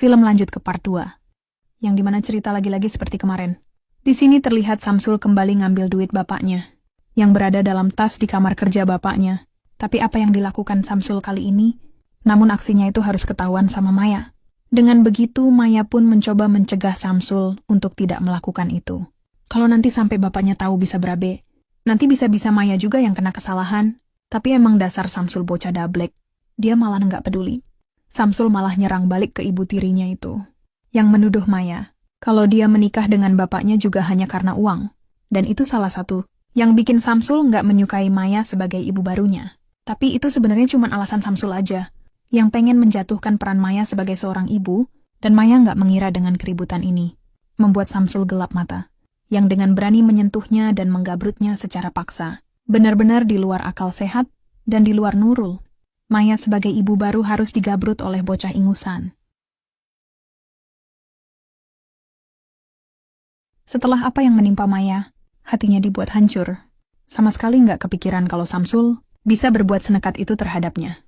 Film lanjut ke part 2, yang dimana cerita lagi-lagi seperti kemarin. Di sini terlihat Samsul kembali ngambil duit bapaknya, yang berada dalam tas di kamar kerja bapaknya. Tapi apa yang dilakukan Samsul kali ini? Namun aksinya itu harus ketahuan sama Maya. Dengan begitu, Maya pun mencoba mencegah Samsul untuk tidak melakukan itu. Kalau nanti sampai bapaknya tahu bisa berabe, nanti bisa-bisa Maya juga yang kena kesalahan. Tapi emang dasar Samsul bocah dablek. Dia malah nggak peduli. Samsul malah nyerang balik ke ibu tirinya itu, yang menuduh Maya kalau dia menikah dengan bapaknya juga hanya karena uang. Dan itu salah satu yang bikin Samsul nggak menyukai Maya sebagai ibu barunya. Tapi itu sebenarnya cuma alasan Samsul aja, yang pengen menjatuhkan peran Maya sebagai seorang ibu, dan Maya nggak mengira dengan keributan ini membuat Samsul gelap mata, yang dengan berani menyentuhnya dan menggabrutnya secara paksa. Benar-benar di luar akal sehat dan di luar nurul. Maya sebagai ibu baru harus digabrut oleh bocah ingusan. Setelah apa yang menimpa Maya, hatinya dibuat hancur. Sama sekali nggak kepikiran kalau Samsul bisa berbuat senekat itu terhadapnya.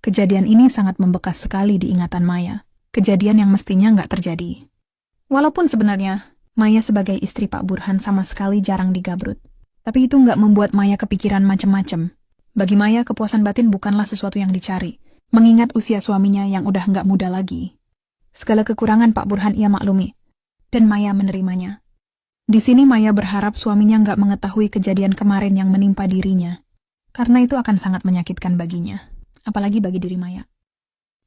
Kejadian ini sangat membekas sekali di ingatan Maya. Kejadian yang mestinya nggak terjadi. Walaupun sebenarnya Maya sebagai istri Pak Burhan sama sekali jarang digabrut. Tapi itu nggak membuat Maya kepikiran macem-macem. Bagi Maya, kepuasan batin bukanlah sesuatu yang dicari, mengingat usia suaminya yang udah nggak muda lagi. Segala kekurangan Pak Burhan ia maklumi, dan Maya menerimanya. Di sini Maya berharap suaminya nggak mengetahui kejadian kemarin yang menimpa dirinya, karena itu akan sangat menyakitkan baginya, apalagi bagi diri Maya.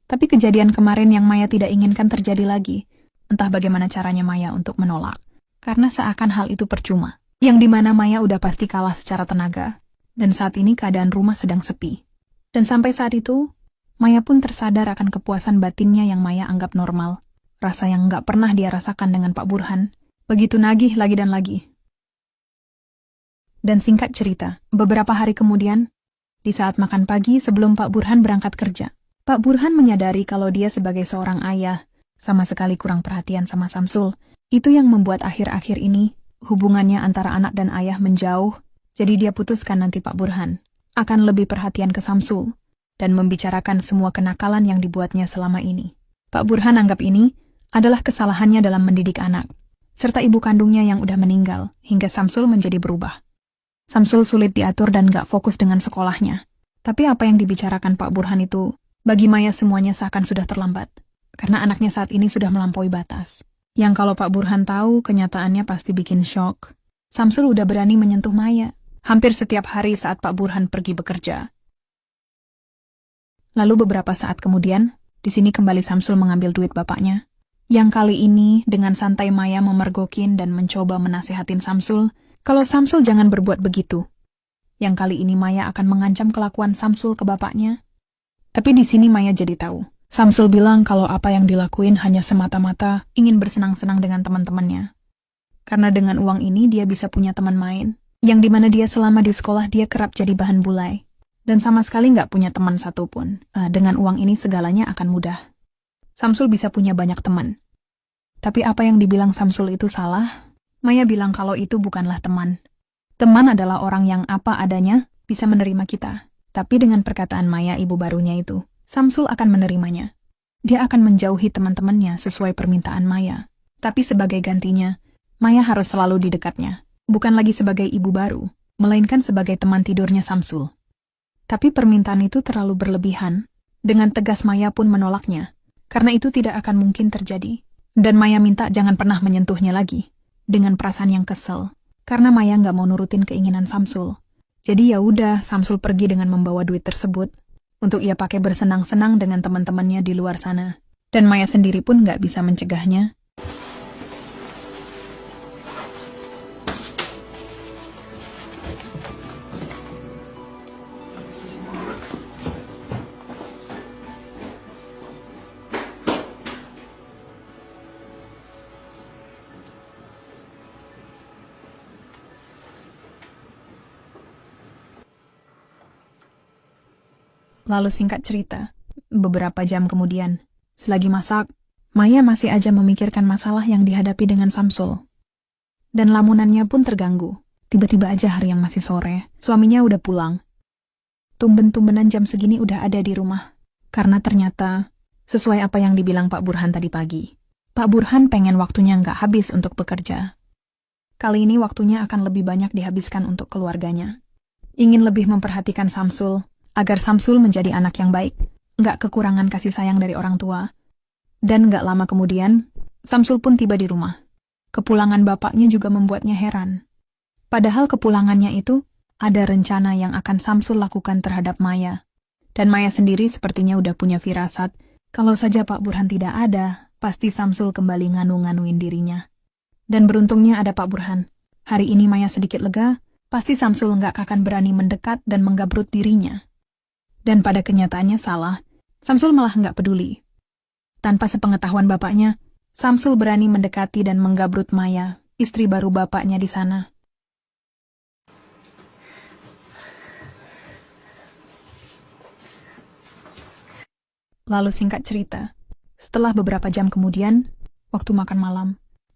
Tapi kejadian kemarin yang Maya tidak inginkan terjadi lagi, entah bagaimana caranya Maya untuk menolak, karena seakan hal itu percuma. Yang dimana Maya udah pasti kalah secara tenaga, dan saat ini keadaan rumah sedang sepi. Dan sampai saat itu, Maya pun tersadar akan kepuasan batinnya yang Maya anggap normal, rasa yang nggak pernah dia rasakan dengan Pak Burhan, begitu nagih lagi dan lagi. Dan singkat cerita, beberapa hari kemudian, di saat makan pagi sebelum Pak Burhan berangkat kerja, Pak Burhan menyadari kalau dia sebagai seorang ayah, sama sekali kurang perhatian sama Samsul. Itu yang membuat akhir-akhir ini, hubungannya antara anak dan ayah menjauh, jadi dia putuskan nanti Pak Burhan akan lebih perhatian ke Samsul dan membicarakan semua kenakalan yang dibuatnya selama ini. Pak Burhan anggap ini adalah kesalahannya dalam mendidik anak, serta ibu kandungnya yang udah meninggal hingga Samsul menjadi berubah. Samsul sulit diatur dan gak fokus dengan sekolahnya. Tapi apa yang dibicarakan Pak Burhan itu, bagi Maya semuanya seakan sudah terlambat, karena anaknya saat ini sudah melampaui batas. Yang kalau Pak Burhan tahu, kenyataannya pasti bikin shock. Samsul udah berani menyentuh Maya, hampir setiap hari saat Pak Burhan pergi bekerja. Lalu beberapa saat kemudian, di sini kembali Samsul mengambil duit bapaknya. Yang kali ini, dengan santai Maya memergokin dan mencoba menasihatin Samsul, kalau Samsul jangan berbuat begitu. Yang kali ini Maya akan mengancam kelakuan Samsul ke bapaknya. Tapi di sini Maya jadi tahu. Samsul bilang kalau apa yang dilakuin hanya semata-mata ingin bersenang-senang dengan teman-temannya. Karena dengan uang ini dia bisa punya teman main, yang dimana dia selama di sekolah dia kerap jadi bahan bulai. Dan sama sekali nggak punya teman satupun. Dengan uang ini segalanya akan mudah. Samsul bisa punya banyak teman. Tapi apa yang dibilang Samsul itu salah? Maya bilang kalau itu bukanlah teman. Teman adalah orang yang apa adanya bisa menerima kita. Tapi dengan perkataan Maya ibu barunya itu, Samsul akan menerimanya. Dia akan menjauhi teman-temannya sesuai permintaan Maya. Tapi sebagai gantinya, Maya harus selalu di dekatnya. Bukan lagi sebagai ibu baru, melainkan sebagai teman tidurnya Samsul. Tapi permintaan itu terlalu berlebihan. Dengan tegas Maya pun menolaknya. Karena itu tidak akan mungkin terjadi. Dan Maya minta jangan pernah menyentuhnya lagi. Dengan perasaan yang kesel. Karena Maya nggak mau nurutin keinginan Samsul. Jadi ya udah, Samsul pergi dengan membawa duit tersebut untuk ia pakai bersenang-senang dengan teman-temannya di luar sana. Dan Maya sendiri pun nggak bisa mencegahnya. Lalu singkat cerita, beberapa jam kemudian, selagi masak, Maya masih aja memikirkan masalah yang dihadapi dengan Samsul. Dan lamunannya pun terganggu. Tiba-tiba aja hari yang masih sore, suaminya udah pulang. Tumben-tumbenan jam segini udah ada di rumah. Karena ternyata, Sesuai apa yang dibilang Pak Burhan tadi pagi. Pak Burhan pengen waktunya nggak habis untuk bekerja. Kali ini waktunya akan lebih banyak dihabiskan untuk keluarganya. Ingin lebih memperhatikan Samsul, agar Samsul menjadi anak yang baik, nggak kekurangan kasih sayang dari orang tua. Dan nggak lama kemudian, Samsul pun tiba di rumah. Kepulangan bapaknya juga membuatnya heran. Padahal kepulangannya itu ada rencana yang akan Samsul lakukan terhadap Maya. Dan Maya sendiri sepertinya udah punya firasat, kalau saja Pak Burhan tidak ada, pasti Samsul kembali nganu-nganuin dirinya. Dan beruntungnya ada Pak Burhan. Hari ini Maya sedikit lega, pasti Samsul nggak akan berani mendekat dan menggabrut dirinya. Dan pada kenyataannya salah, Samsul malah nggak peduli. Tanpa sepengetahuan bapaknya, Samsul berani mendekati dan menggabrut Maya, istri baru bapaknya di sana. Lalu singkat cerita, setelah beberapa jam kemudian, waktu makan malam,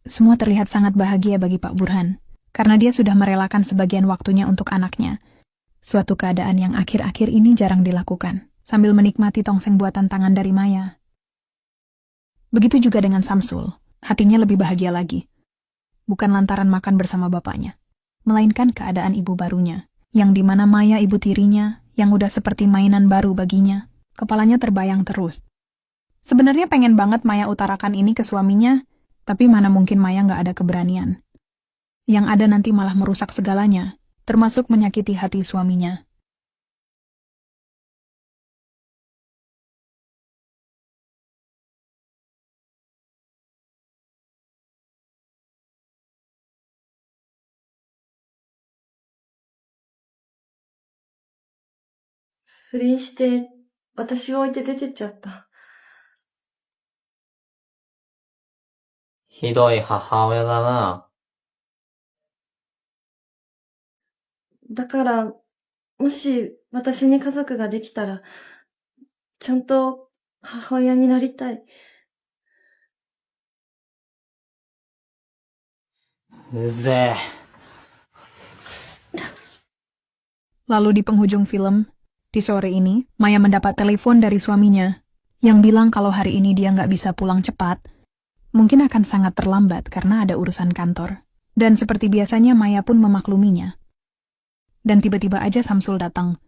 semua terlihat sangat bahagia bagi Pak Burhan, karena dia sudah merelakan sebagian waktunya untuk anaknya. Suatu keadaan yang akhir-akhir ini jarang dilakukan, sambil menikmati tongseng buatan tangan dari Maya. Begitu juga dengan Samsul, hatinya lebih bahagia lagi. Bukan lantaran makan bersama bapaknya, melainkan keadaan ibu barunya, yang dimana Maya ibu tirinya, yang udah seperti mainan baru baginya. Kepalanya terbayang terus. Sebenarnya pengen banget Maya utarakan ini ke suaminya, tapi mana mungkin Maya nggak ada keberanian. Yang ada nanti malah merusak segalanya, termasuk menyakiti hati suaminya.不倫して、私を置いて出てっちゃった。ひどい母親だな。だから、もし私に家族ができたら、ちゃんと母親になりたい。うぜえ。Lalu di penghujung film, di sore ini, Maya mendapat telepon dari suaminya, yang bilang kalau hari ini dia nggak bisa pulang cepat, mungkin akan sangat terlambat karena ada urusan kantor. Dan seperti biasanya Maya pun memakluminya. Dan tiba-tiba aja Samsul datang.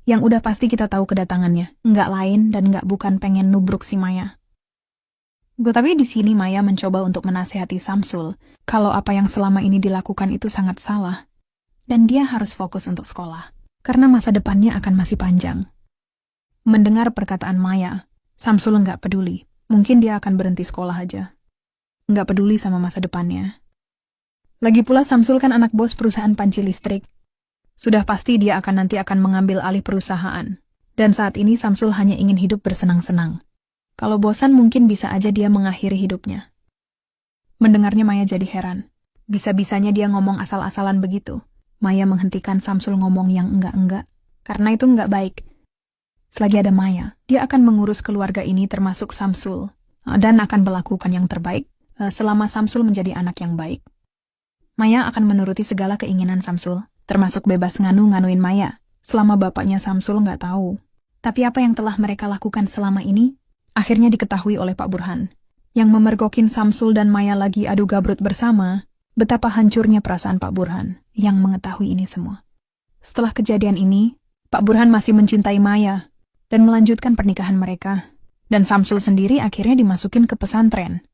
Yang udah pasti kita tahu kedatangannya, nggak lain dan nggak bukan pengen nubruk si Maya. Tapi di sini Maya mencoba untuk menasihati Samsul, kalau apa yang selama ini dilakukan itu sangat salah. Dan dia harus fokus untuk sekolah, karena masa depannya akan masih panjang. Mendengar perkataan Maya, Samsul nggak peduli. Mungkin dia akan berhenti sekolah aja. Nggak peduli sama masa depannya. Lagi pula Samsul kan anak bos perusahaan panci listrik. Sudah pasti dia nanti akan mengambil alih perusahaan. Dan saat ini Samsul hanya ingin hidup bersenang-senang. Kalau bosan mungkin bisa aja dia mengakhiri hidupnya. Mendengarnya Maya jadi heran. Bisa-bisanya dia ngomong asal-asalan begitu. Maya menghentikan Samsul ngomong yang enggak-enggak. Karena itu enggak baik. Selagi ada Maya, dia akan mengurus keluarga ini termasuk Samsul. Dan akan melakukan yang terbaik selama Samsul menjadi anak yang baik. Maya akan menuruti segala keinginan Samsul, termasuk bebas nganu-nganuin Maya, selama bapaknya Samsul nggak tahu. Tapi apa yang telah mereka lakukan selama ini, akhirnya diketahui oleh Pak Burhan, yang memergokin Samsul dan Maya lagi adu gabrut bersama. Betapa hancurnya perasaan Pak Burhan, yang mengetahui ini semua. Setelah kejadian ini, Pak Burhan masih mencintai Maya, dan melanjutkan pernikahan mereka. Dan Samsul sendiri akhirnya dimasukin ke pesantren.